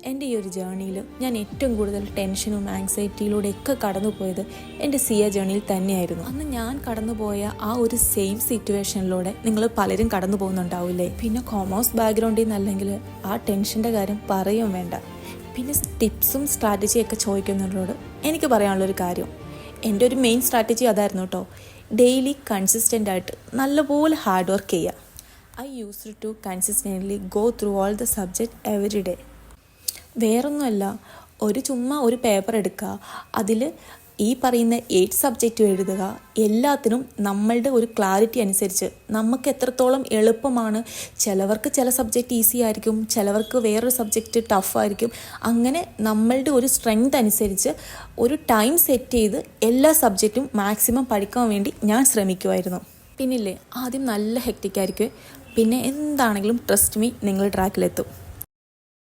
എൻ്റെ ഈ ഒരു ജേർണിയിൽ ഞാൻ ഏറ്റവും കൂടുതൽ ടെൻഷനും ആങ്സൈറ്റിയിലൂടെയൊക്കെ കടന്നുപോയത് എൻ്റെ സിയ ജേർണിയിൽ തന്നെയായിരുന്നു. അന്ന് ഞാൻ കടന്നുപോയ ആ ഒരു സെയിം സിറ്റുവേഷനിലൂടെ നിങ്ങൾ പലരും കടന്നു പോകുന്നുണ്ടാവില്ലേ. പിന്നെ കൊമേഴ്സ് ബാക്ക്ഗ്രൗണ്ടിൽ നിന്നല്ലെങ്കിൽ ആ ടെൻഷൻ്റെ കാര്യം പറയും വേണ്ട. പിന്നെ ടിപ്സും സ്ട്രാറ്റജിയൊക്കെ ചോദിക്കുന്നവരോട് എനിക്ക് പറയാനുള്ളൊരു കാര്യം, എൻ്റെ ഒരു മെയിൻ സ്ട്രാറ്റജി അതായിരുന്നു കേട്ടോ. ഡെയിലി കൺസിസ്റ്റൻ്റ് ആയിട്ട് നല്ലപോലെ ഹാർഡ് വർക്ക് ചെയ്യുക. I used to consistently go through all the subject every day. വേറൊന്നുമല്ല, ചുമ്മാ ഒരു പേപ്പർ എടുക്കുക, അതിൽ ഈ പറയുന്ന 8 സബ്ജക്റ്റും എഴുതുക. എല്ലാത്തിനും നമ്മളുടെ ഒരു ക്ലാരിറ്റി അനുസരിച്ച് നമുക്ക് എത്രത്തോളം എളുപ്പമാണ്. ചിലവർക്ക് ചില സബ്ജക്റ്റ് ഈസി ആയിരിക്കും, ചിലവർക്ക് വേറൊരു സബ്ജക്റ്റ് ടഫായിരിക്കും. അങ്ങനെ നമ്മളുടെ ഒരു സ്ട്രെങ്ത് അനുസരിച്ച് ഒരു ടൈം സെറ്റ് ചെയ്ത് എല്ലാ സബ്ജക്റ്റും മാക്സിമം പഠിക്കാൻ വേണ്ടി ഞാൻ ശ്രമിക്കുമായിരുന്നു. പിന്നില്ലേ, ആദ്യം നല്ല ഹെക്റ്റിക് ആയിരിക്കും, പിന്നെ എന്താണെങ്കിലും ട്രസ്റ്റ് മീ, നിങ്ങൾ ട്രാക്കിലെത്തും.